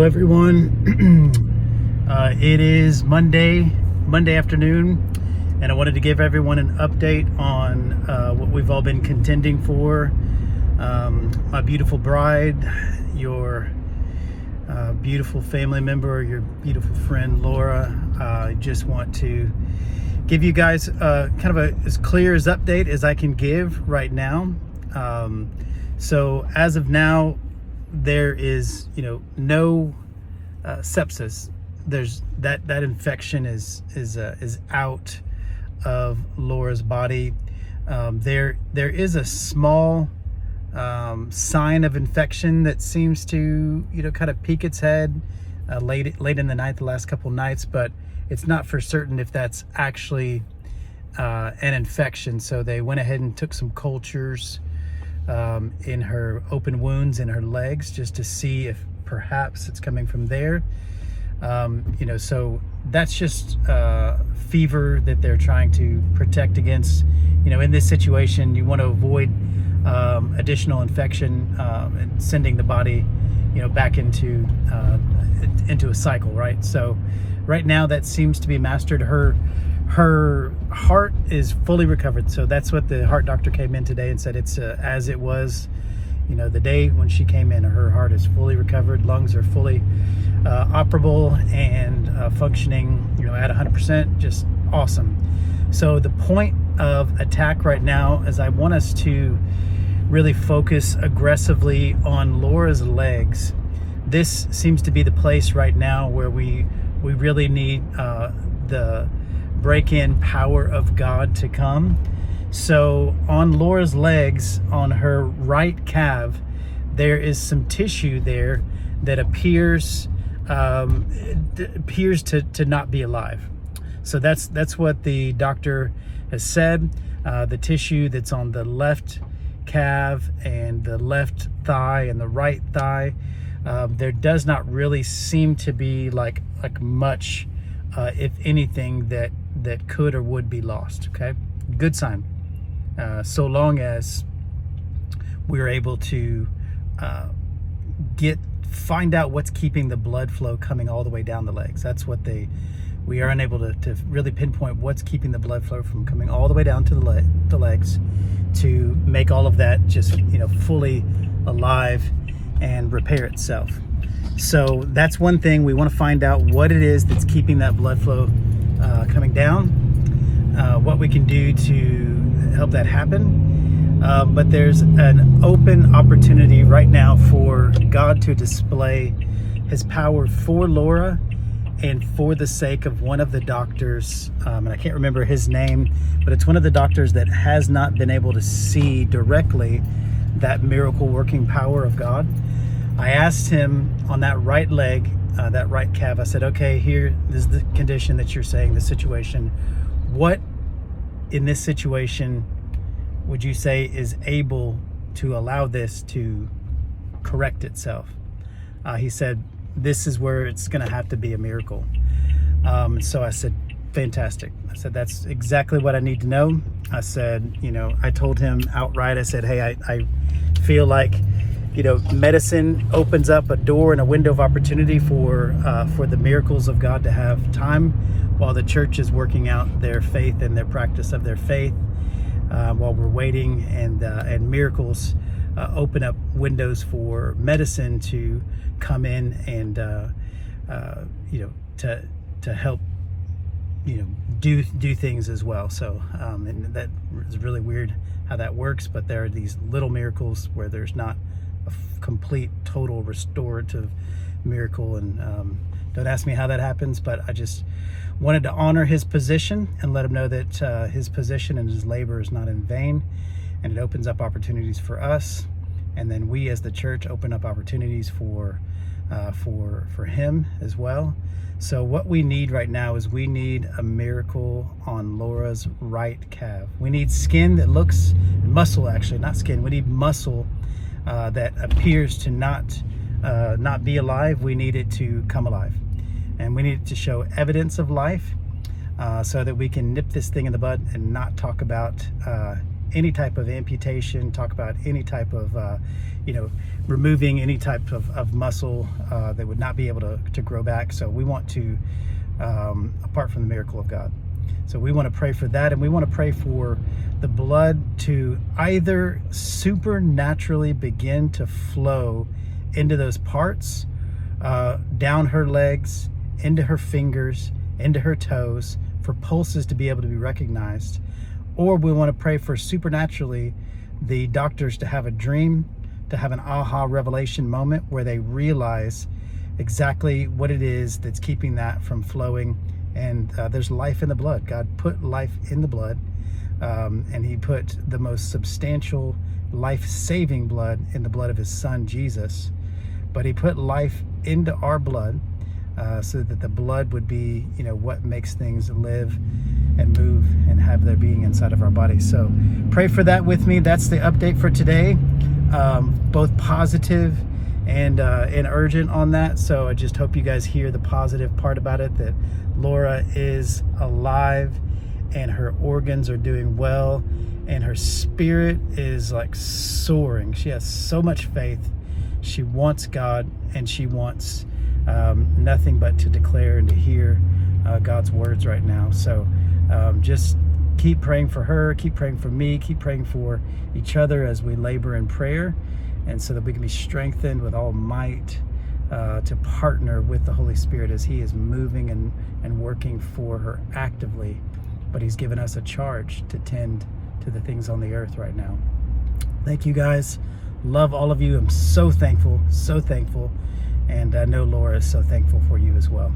Hello everyone. It is Monday afternoon, and I wanted to give everyone an update on what we've all been contending for. My beautiful bride, your beautiful family member, your beautiful friend Laura. I just want to give you guys kind of as clear as update as I can give right now. So as of now, there is no sepsis. There's that infection is out of Laura's body. There is a small sign of infection that seems to kind of peek its head late in the night, the last couple nights, but it's not for certain if that's actually an infection. So they went ahead and took some cultures in her open wounds in her legs just to see if perhaps it's coming from there. So that's just fever that they're trying to protect against. In this situation, you want to avoid additional infection and sending the body back into a cycle, right? So right now that seems to be mastered. Her heart is fully recovered. So that's what the heart doctor came in today and said. It's as it was, the day when she came in. Her heart is fully recovered. Lungs are fully operable and functioning, at 100%. Just awesome. So the point of attack right now is I want us to really focus aggressively on Laura's legs. This seems to be the place right now where we really need the break-in power of God to come. So on Laura's legs, on her right calf, there is some tissue there that appears to not be alive. So that's what the doctor has said. The tissue that's on the left calf and the left thigh and the right thigh, there does not really seem to be like much, if anything, that could or would be lost. Okay, good sign. So long as we're able to find out what's keeping the blood flow coming all the way down the legs. That's what we are unable to really pinpoint what's keeping the blood flow from coming all the way down to the legs to make all of that just fully alive and repair itself. So that's one thing. We want to find out what it is that's keeping that blood flow coming down, what we can do to help that happen. But there's an open opportunity right now for God to display his power for Laura and for the sake of one of the doctors, and I can't remember his name, but it's one of the doctors that has not been able to see directly that miracle working power of God. I asked him on that right leg, that right calf, I said, okay, here is the condition that you're saying, the situation. What in this situation would you say is able to allow this to correct itself? He said, this is where it's going to have to be a miracle. So I said, fantastic. I said, that's exactly what I need to know. I said, I told him outright, I said, hey, I feel like, medicine opens up a door and a window of opportunity for the miracles of God to have time while the church is working out their faith and their practice of their faith, while we're waiting, and miracles open up windows for medicine to come in and to help do things as well. So and that is really weird how that works, but there are these little miracles where there's not a complete total restorative miracle, and don't ask me how that happens, but I just wanted to honor his position and let him know that his position and his labor is not in vain, and it opens up opportunities for us, and then we as the church open up opportunities for him as well. So what we need right now is we need a miracle on Laura's right calf. We need skin that looks, muscle actually, not skin. We need muscle that appears to not be alive. We need it to come alive, and we need it to show evidence of life, so that we can nip this thing in the bud and not talk about any type of amputation, talk about any type of removing any type of muscle that would not be able to grow back. So we want to, apart from the miracle of God. So we want to pray for that, and we want to pray for the blood to either supernaturally begin to flow into those parts, down her legs, into her fingers, into her toes, for pulses to be able to be recognized. Or we want to pray for supernaturally the doctors to have a dream, to have an aha revelation moment where they realize exactly what it is that's keeping that from flowing. And there's life in the blood. God put life in the blood, and he put the most substantial life-saving blood in the blood of his son Jesus. But he put life into our blood so that the blood would be, what makes things live and move and have their being inside of our body. So pray for that with me. That's the update for today, both positive and urgent on that. So I just hope you guys hear the positive part about it, that Laura is alive and her organs are doing well and her spirit is like soaring. She has so much faith. She wants God, and she wants nothing but to declare and to hear God's words right now. So just keep praying for her, keep praying for me, keep praying for each other as we labor in prayer, and so that we can be strengthened with all might to partner with the Holy Spirit as he is moving and working for her actively. But he's given us a charge to tend to the things on the earth right now. Thank you guys. Love all of you. I'm so thankful, and I know Laura is so thankful for you as well.